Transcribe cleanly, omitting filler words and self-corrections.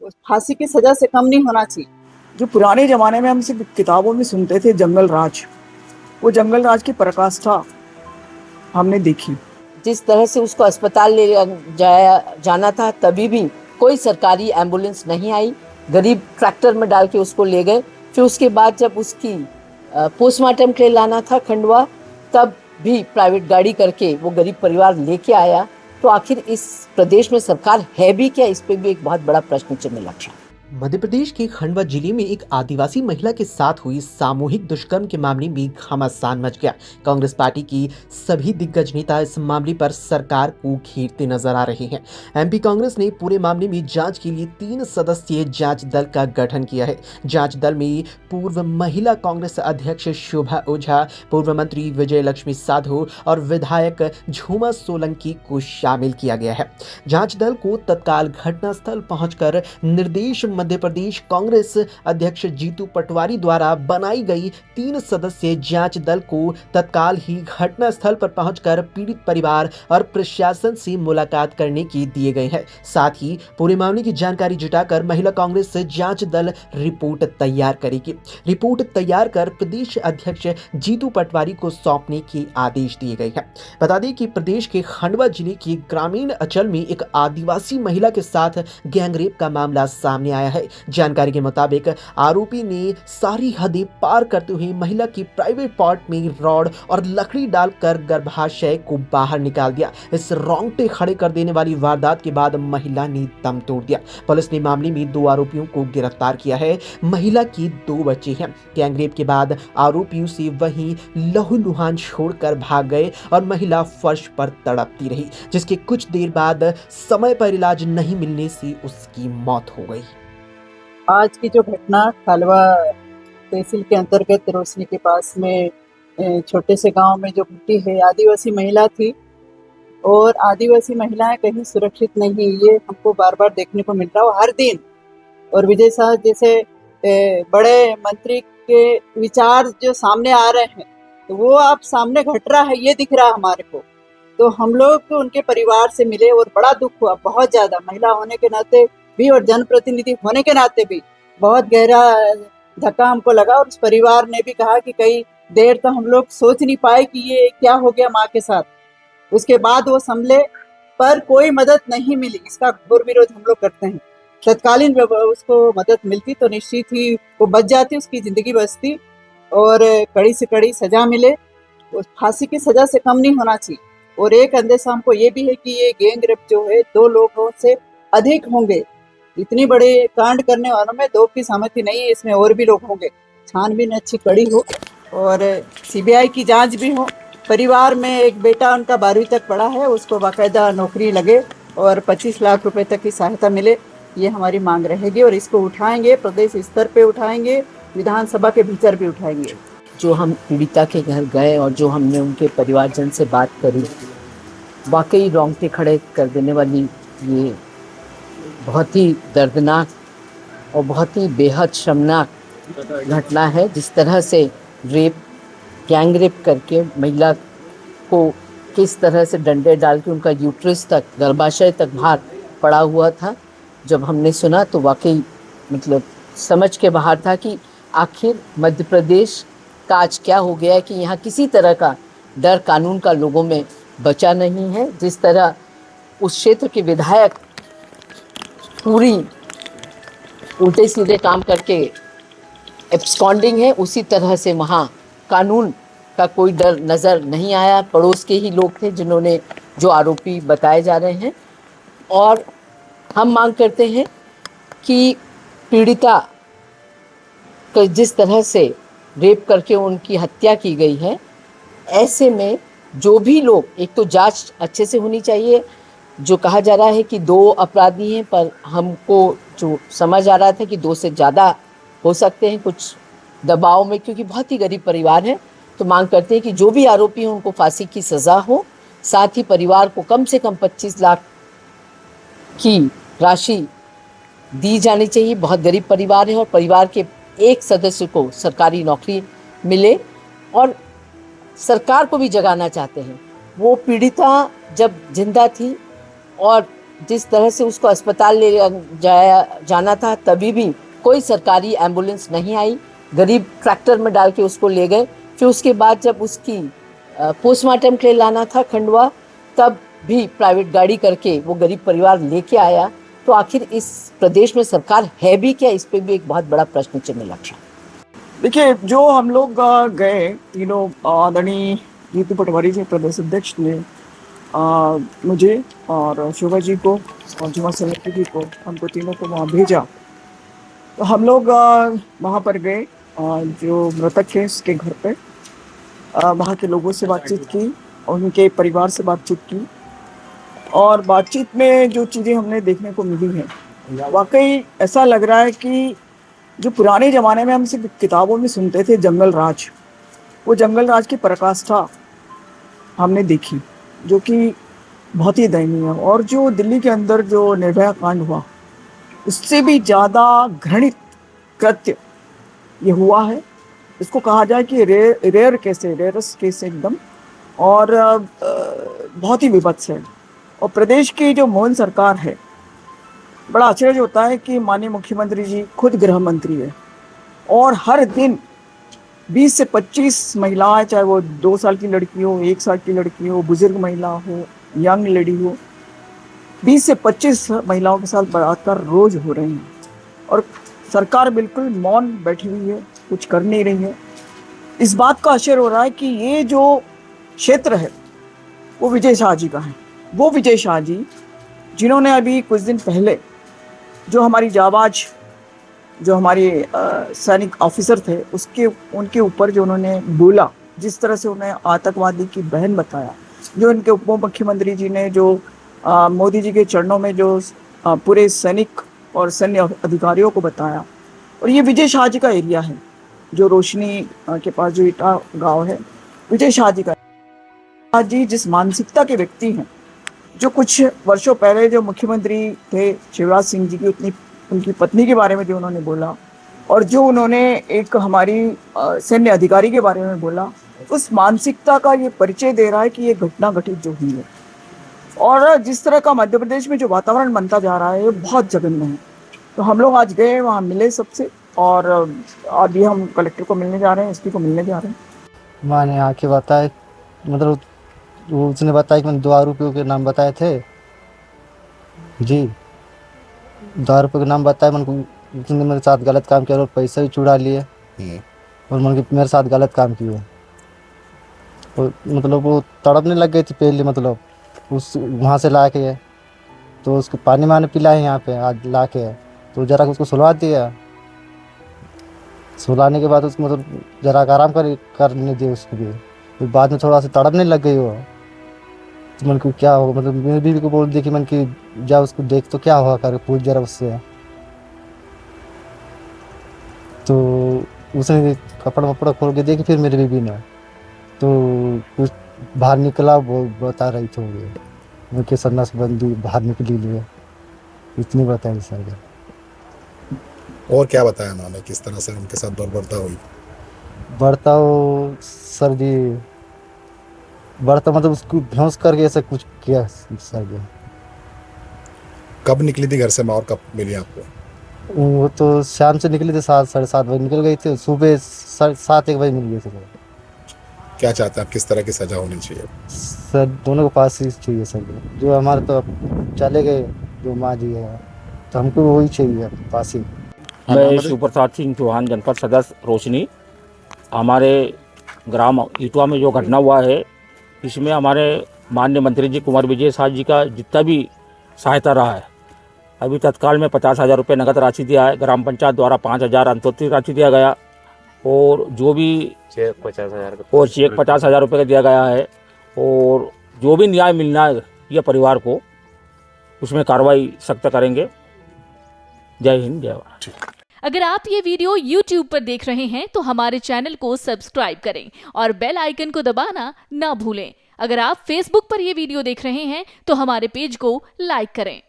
फांसी की सजा से कम नहीं होना चाहिए। जो पुराने जमाने में हम सिर्फ किताबों में सुनते थे जंगल राज, वो जंगल राज की पराकाष्ठा हमने देखी। जिस तरह से उसको अस्पताल ले जाना था, तभी भी कोई सरकारी एम्बुलेंस नहीं आई, गरीब ट्रैक्टर में डाल के उसको ले गए। फिर उसके बाद जब उसकी पोस्टमार्टम के लिए लाना था खंडवा, तब भी प्राइवेट गाड़ी करके वो गरीब परिवार लेके आया। तो आखिर इस प्रदेश में सरकार है भी क्या, इस पे भी एक बहुत बड़ा प्रश्न चिन्ह लग रहा है। मध्य प्रदेश के खंडवा जिले में एक आदिवासी महिला के साथ हुई सामूहिक दुष्कर्म के मामले में घमासान मच गया। कांग्रेस पार्टी की सभी दिग्गज नेता इस मामले पर सरकार को घेरते नजर आ रहे हैं। एमपी कांग्रेस ने पूरे मामले में जांच के लिए 3 सदस्यीय जांच दल का गठन किया है। जांच दल में पूर्व महिला कांग्रेस अध्यक्ष शोभा ओझा, पूर्व मंत्री विजय लक्ष्मी साधो और विधायक झूमा सोलंकी को शामिल किया गया है। जांच दल को तत्काल घटनास्थल पहुंचकर निर्देश मध्य प्रदेश कांग्रेस अध्यक्ष जीतू पटवारी द्वारा बनाई गई 3 सदस्यीय जांच दल को तत्काल ही घटनास्थल पर पहुंचकर पीड़ित परिवार और प्रशासन से मुलाकात करने की दिए गए हैं। साथ ही पूरे मामले की जानकारी जुटाकर महिला कांग्रेस जांच दल रिपोर्ट तैयार करेगी। रिपोर्ट तैयार कर प्रदेश अध्यक्ष जीतू पटवारी को सौंपने के आदेश दिए गए हैं। बता दें कि प्रदेश के खंडवा जिले के ग्रामीण अंचल में एक आदिवासी महिला के साथ गैंगरेप का मामला सामने आया है। जानकारी के मुताबिक आरोपी ने सारी हदें पार करते हुए महिला की प्राइवेट पार्ट में रॉड और लकड़ी डालकर गर्भाशय को बाहर निकाल दिया। इस रोंगटे खड़े कर देने वाली वारदात के बाद महिला ने दम तोड़ दिया। पुलिस ने मामले में 2 आरोपियों को गिरफ्तार किया है। महिला की 2 बच्चे हैं। गैंगरेप के बाद आरोपी उसे वहीं लहूलुहान छोड़कर भाग गए और महिला फर्श पर तड़पती रही, जिसके कुछ देर बाद समय पर इलाज नहीं मिलने से उसकी मौत हो गई। आज की जो घटना खालवा तहसील के अंतर्गत रोशनी के पास में छोटे से गांव में जो घटी है, आदिवासी महिला थी और आदिवासी महिलाएं कहीं सुरक्षित नहीं, ये हमको बार बार देखने को मिल रहा है हर दिन। और विजय शाह जैसे बड़े मंत्री के विचार जो सामने आ रहे हैं, तो वो आप सामने घट रहा है, ये दिख रहा है हमारे को। तो हम लोग उनके परिवार से मिले और बड़ा दुख हुआ, बहुत ज़्यादा। महिला होने के नाते भी और जनप्रतिनिधि होने के नाते भी बहुत गहरा धक्का हमको लगा। और उस परिवार ने भी कहा कि कई देर तो हम लोग सोच नहीं पाए कि ये क्या हो गया माँ के साथ। उसके बाद वो संभले, पर कोई मदद नहीं मिली। इसका घोर विरोध हम लोग करते हैं। तत्कालीन उसको मदद मिलती तो निश्चित ही वो बच जाती, उसकी ज़िंदगी बचती और कड़ी से कड़ी सज़ा मिले। फांसी की सज़ा से कम नहीं होना चाहिए। और एक अंदेशा हमको ये भी है कि ये गैंग रेप जो है 2 लोगों से अधिक होंगे। इतनी बड़े कांड करने वालों में 2 की सहमति नहीं है, इसमें और भी लोग होंगे। छानबीन अच्छी कड़ी हो और सीबीआई की जांच भी हो। परिवार में एक बेटा उनका 12वीं तक पढ़ा है, उसको बाकायदा नौकरी लगे और 25 लाख रुपए तक की सहायता मिले, ये हमारी मांग रहेगी। और इसको उठाएंगे, प्रदेश स्तर पे उठाएंगे, विधानसभा के भीतर भी उठाएंगे। जो हम पीड़िता के घर गए और जो हमने उनके परिवारजन से बात करी, वाकई रोंगटे खड़े कर देने वाली ये बहुत ही दर्दनाक और बहुत ही बेहद शर्मनाक घटना है। जिस तरह से गैंग रेप करके महिला को किस तरह से डंडे डाल के उनका यूट्रस तक, गर्भाशय तक बाहर पड़ा हुआ था, जब हमने सुना तो वाकई मतलब समझ के बाहर था कि आखिर मध्य प्रदेश का आज क्या हो गया है कि यहाँ किसी तरह का डर कानून का लोगों में बचा नहीं है। जिस तरह उस क्षेत्र के विधायक पूरी उल्टे सीधे काम करके एब्सकॉन्डिंग है, उसी तरह से वहाँ कानून का कोई डर नज़र नहीं आया। पड़ोस के ही लोग थे जिन्होंने, जो आरोपी बताए जा रहे हैं। और हम मांग करते हैं कि पीड़िता को जिस तरह से रेप करके उनकी हत्या की गई है, ऐसे में जो भी लोग, एक तो जांच अच्छे से होनी चाहिए। जो कहा जा रहा है कि 2 अपराधी हैं, पर हमको जो समझ आ रहा था कि 2 से ज़्यादा हो सकते हैं, कुछ दबाव में, क्योंकि बहुत ही गरीब परिवार है। तो मांग करते हैं कि जो भी आरोपी हैं उनको फांसी की सज़ा हो। साथ ही परिवार को कम से कम 25 लाख की राशि दी जानी चाहिए। बहुत गरीब परिवार है और परिवार के एक सदस्य को सरकारी नौकरी मिले। और सरकार को भी जगाना चाहते हैं। वो पीड़िता जब जिंदा थी और जिस तरह से उसको अस्पताल ले जाना था, तभी भी कोई सरकारी एम्बुलेंस नहीं आई। गरीब ट्रैक्टर में डाल के उसको ले गए। फिर उसके बाद जब उसकी पोस्टमार्टम के लिए लाना था खंडवा, तब भी प्राइवेट गाड़ी करके वो गरीब परिवार लेके आया। तो आखिर इस प्रदेश में सरकार है भी क्या, इस पे भी एक बहुत बड़ा प्रश्न चिन्ह लगा। देखिए, जो हम लोग गए तीनों, आदरणीय जीतू पटवारी जी प्रदेश अध्यक्ष ने मुझे और शोभा जी को और जुमा समिति जी को, हमको तीनों को वहाँ भेजा। तो हम लोग वहाँ पर गए, जो मृतक है उसके घर पे वहाँ के लोगों से बातचीत की, उनके परिवार से बातचीत की, और बातचीत में जो चीज़ें हमने देखने को मिली हैं, वाकई ऐसा लग रहा है कि जो पुराने ज़माने में हम सिर्फ किताबों में सुनते थे जंगल राज, वो जंगल राज की पराकाष्ठा हमने देखी, जो कि बहुत ही दयनीय है। और जो दिल्ली के अंदर जो निर्भया कांड हुआ, उससे भी ज़्यादा घृणित कृत्य ये हुआ है। इसको कहा जाए कि रेयरस केस एकदम, और बहुत ही विभत्स है। और प्रदेश की जो मोहन सरकार है, बड़ा आश्चर्य होता है कि माननीय मुख्यमंत्री जी खुद गृह मंत्री है, और हर दिन 20 से 25 महिलाएं, चाहे वो 2 साल की लड़की हो, 1 साल की लड़की हो, बुजुर्ग महिला हो, यंग लेडी हो, 20 से 25 महिलाओं के साथ बलात्कार रोज हो रहे हैं, और सरकार बिल्कुल मौन बैठी हुई है, कुछ कर नहीं रही है। इस बात का आश्चर्य हो रहा है कि ये जो क्षेत्र है वो विजय शाह जी का है। वो विजय शाह जी जिन्होंने अभी कुछ दिन पहले जो हमारी जाबाज, जो हमारे सैनिक ऑफिसर थे, उनके ऊपर जो उन्होंने बोला, जिस तरह से उन्हें आतंकवादी की बहन बताया, जो इनके उप मुख्यमंत्री जी ने जो मोदी जी के चरणों में जो पूरे सैनिक और सैन्य अधिकारियों को बताया। और ये विजय शाह जी का एरिया है, जो रोशनी के पास जो इटा गांव है, विजय शाह जी का। शाह जी जिस मानसिकता के व्यक्ति हैं, जो कुछ वर्षों पहले जो मुख्यमंत्री थे शिवराज सिंह जी की उनकी पत्नी के बारे में जो उन्होंने बोला, और जो उन्होंने एक हमारी सैन्य अधिकारी के बारे में बोला, उस मानसिकता का ये परिचय दे रहा है कि ये घटना घटित जो हुई है। और जिस तरह का मध्य प्रदेश में जो वातावरण बनता जा रहा है, ये बहुत जघन्य है। तो हम लोग आज गए, वहाँ मिले सबसे, और अभी हम कलेक्टर को मिलने जा रहे हैं, एसपी को मिलने जा रहे हैं। माँ ने आके बताया, मतलब उसने बताया कि मैंने 2 आरोपियों के नाम बताए थे जी, 2 आरोपियों के नाम बताया। मैंने उसने मेरे साथ गलत काम किया और पैसे भी चुरा लिए, और मेरे साथ गलत काम किए। और मतलब वो तड़पने लग गई थी पहले, मतलब उस वहाँ से ला के, तो उसको पानी माने पिलाए यहाँ पे आज ला के, तो जरा उसको सुलवा दिया। सुलाने के बाद उसको मतलब जरा आराम करने दिया उसको भी। फिर बाद में थोड़ा सा तड़पने लग गई वो, तो मन को क्या होगा, मतलब मेरी बीवी को बोल दी कि मन की जा उसको देख तो क्या होगा, कर पूछ जरा उससे। तो उसने कपड़ा वपड़ा खोल के देखी फिर मेरी बीवी ने, तो कुछ बाहर निकला, वो बता रही थी उनके सन्नास बंदी बाहर निकली लिए, इतनी बताई सर। और क्या बताया उन्होंने, किस तरह से उनके साथ बर्बरता हुई? बर्ताव सर जी, बर्ताव मतलब उसको बेहोश करके ऐसा कुछ किया सर जी। कब निकली थी घर से माँ और कब मिली आपको? वो तो शाम से निकली थी, 7 साढ़े 7 बजे निकल गई थी, सुबह 7-1 बजे मिल गई थी। क्या चाहते हैं आप, किस तरह की सजा होनी चाहिए? सर दोनों को पास ही चाहिए सर जी। जो हमारे तो चले गए, जो माँ जी है, तो हमको वही चाहिए पास ही। मैं शिवप्रसाद सिंह चौहान, जनपद सदस्य रोशनी। हमारे ग्राम इटवा में जो घटना हुआ है, इसमें हमारे माननीय मंत्री जी कुंवर विजय शाह जी का जितना भी सहायता रहा है, अभी तत्काल में 50,000 रुपये नगद राशि दिया है। ग्राम पंचायत द्वारा 5,000 अंतोत्तर राशि दिया गया, और जो भी चेक 50,000 रुपये का दिया गया है। और जो भी न्याय मिलना है यह परिवार को, उसमें कार्रवाई सख्त करेंगे। जय हिंद, जय भारत। अगर आप ये वीडियो YouTube पर देख रहे हैं तो हमारे चैनल को सब्सक्राइब करें और बेल आइकन को दबाना ना भूलें। अगर आप Facebook पर ये वीडियो देख रहे हैं तो हमारे पेज को लाइक करें।